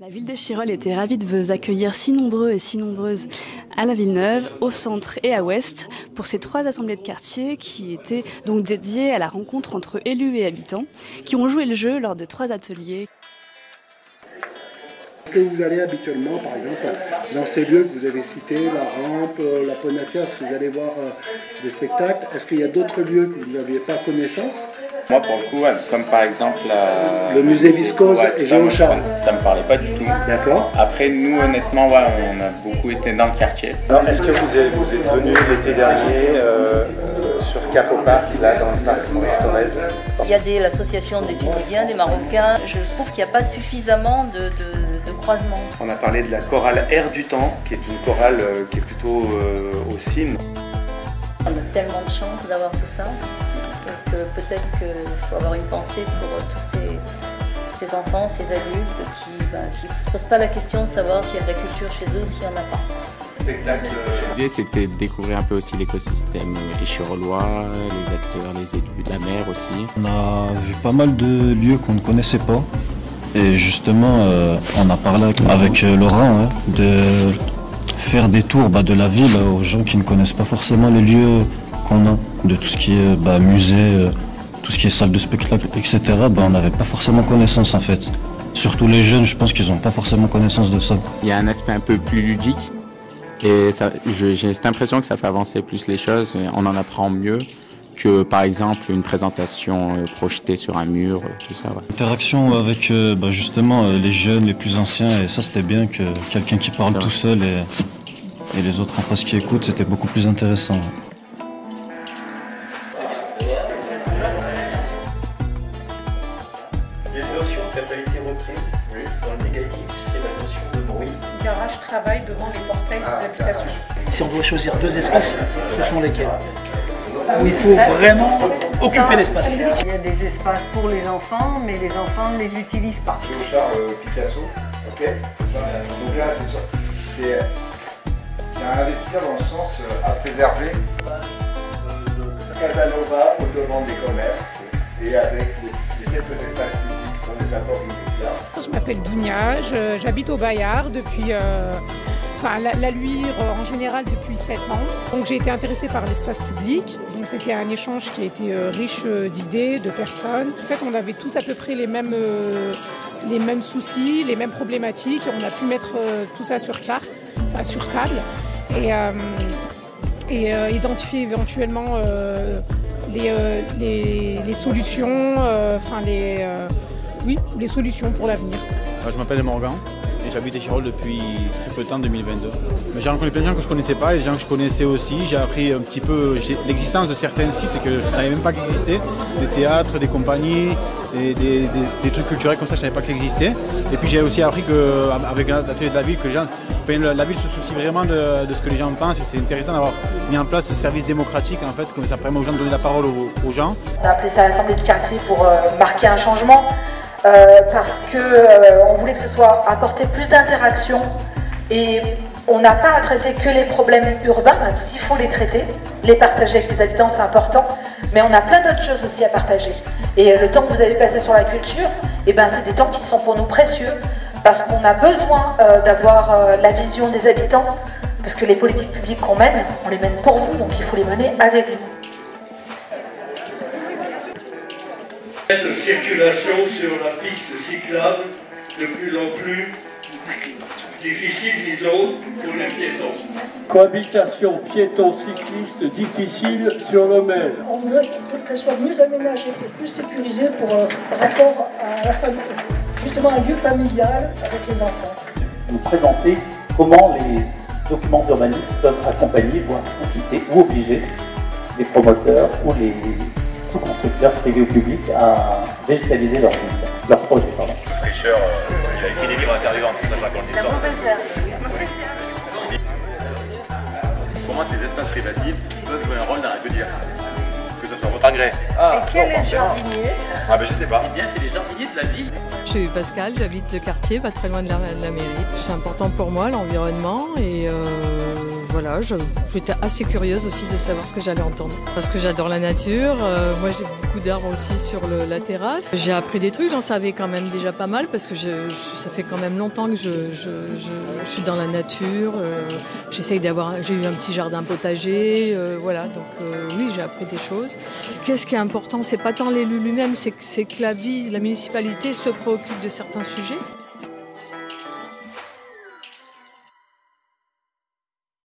La ville d'Échirolles était ravie de vous accueillir si nombreux et si nombreuses à la Villeneuve, au centre et à Ouest, pour ces 3 assemblées de quartier qui étaient donc dédiées à la rencontre entre élus et habitants, qui ont joué le jeu lors de 3 ateliers. Est-ce que vous allez habituellement, par exemple, dans ces lieux que vous avez cités, la rampe, la Ponatière, est-ce que vous allez voir des spectacles? Est-ce qu'il y a d'autres lieux que vous n'aviez pas connaissance? Moi, pour le coup, comme par exemple le musée Viscose et Géocharles. Ça me parlait pas du tout. D'accord. Après, nous, honnêtement, ouais, on a beaucoup été dans le quartier. Alors, est-ce que vous êtes venu l'été dernier sur Cap au Parc, là, dans le parc Maurice Thorez? Il y a l'association des Tunisiens, des Marocains. Je trouve qu'il n'y a pas suffisamment de croisements. On a parlé de la chorale Air du Temps, qui est une chorale qui est plutôt au CIM. On a tellement de chance d'avoir tout ça. Donc peut-être qu'il faut avoir une pensée pour tous ces enfants, ces adultes qui ne se posent pas la question de savoir s'il y a de la culture chez eux ou s'il n'y en a pas. L'idée, c'était de découvrir un peu aussi l'écosystème échirollois, les acteurs, les élus de la mer aussi. On a vu pas mal de lieux qu'on ne connaissait pas. Et justement, on a parlé avec Laurent de faire des tours de la ville aux gens qui ne connaissent pas forcément les lieux qu'on a, de tout ce qui est musée, tout ce qui est salle de spectacle, etc. On n'avait pas forcément connaissance en fait. Surtout les jeunes, je pense qu'ils n'ont pas forcément connaissance de ça. Il y a un aspect un peu plus ludique et j'ai cette impression que ça fait avancer plus les choses, on en apprend mieux que par exemple une présentation projetée sur un mur, tout ça. Ouais. Interaction avec justement les jeunes, les plus anciens, et ça c'était bien que quelqu'un qui parle tout seul et les autres en face qui écoutent, c'était beaucoup plus intéressant. Il y a une notion qui n'a pas été reprise dans le négatif, c'est la notion de bruit. Garage travaille devant les portails d'habitation. Si on doit choisir 2 espaces, ce sont lesquels? Où il faut vraiment occuper l'espace. Il y a des espaces pour les enfants, mais les enfants ne les utilisent pas. Géocharles, Picasso, ok. Donc là, c'est un investissement dans le sens à préserver. Casanova au devant des commerces et avec quelques espaces publics pour les apports immédiats. Je m'appelle Dounia, j'habite au Bayard depuis... la Luire en général depuis 7 ans. Donc j'ai été intéressée par l'espace public. Donc c'était un échange qui a été riche d'idées, de personnes. En fait, on avait tous à peu près les mêmes soucis, les mêmes problématiques. On a pu mettre tout ça sur carte, sur table, et identifier éventuellement les solutions, les solutions pour l'avenir. Je m'appelle Morgan. Et j'habite à Échirolles depuis très peu de temps, 2022. Mais j'ai rencontré plein de gens que je ne connaissais pas, et des gens que je connaissais aussi. J'ai appris un petit peu l'existence de certains sites que je ne savais même pas qu'ils existaient. Des théâtres, des compagnies, des trucs culturels comme ça, je ne savais pas qu'ils existaient. Et puis j'ai aussi appris qu'avec l'atelier de la ville, la ville se soucie vraiment de ce que les gens pensent, et c'est intéressant d'avoir mis en place ce service démocratique en fait, comme ça permet aux gens de donner la parole aux gens. On a appelé ça l'assemblée de quartier pour marquer un changement. Parce qu'on voulait que ce soit apporter plus d'interaction, et on n'a pas à traiter que les problèmes urbains, même s'il faut les traiter, les partager avec les habitants, c'est important, mais on a plein d'autres choses aussi à partager. Et le temps que vous avez passé sur la culture, c'est des temps qui sont pour nous précieux, parce qu'on a besoin d'avoir la vision des habitants, parce que les politiques publiques qu'on mène, on les mène pour vous, donc il faut les mener avec vous. De circulation sur la piste cyclable de plus en plus difficile, disons, pour les piétons. Cohabitation piéton-cycliste difficile sur le Maine. On voudrait qu'elle soit mieux aménagée et plus sécurisée pour rapport à la famille, justement un lieu familial avec les enfants. Nous présenter comment les documents d'urbanisme peuvent accompagner, voire inciter ou obliger les promoteurs ou les constructeurs privés ou publics à végétaliser leur projet. Fraîcheur, il a écrit des livres interdisants, tout ça, ça raconte l'histoire. Pour moi, ces espaces privatifs peuvent jouer un rôle dans la biodiversité. Que ce soit votre agrès. Et quel est le jardinier? Je sais pas. Eh bien, c'est les jardiniers de la ville. Je suis Pascal, j'habite le quartier, pas très loin de la mairie. C'est important pour moi, l'environnement, et voilà, j'étais assez curieuse aussi de savoir ce que j'allais entendre. Parce que j'adore la nature, moi j'ai beaucoup d'arbres aussi sur la terrasse. J'ai appris des trucs, j'en savais quand même déjà pas mal parce que ça fait quand même longtemps que je suis dans la nature. J'ai eu un petit jardin potager, voilà, donc oui, j'ai appris des choses. Qu'est-ce qui est important, c'est pas tant l'élu lui-même, c'est que la municipalité se préoccupe de certains sujets.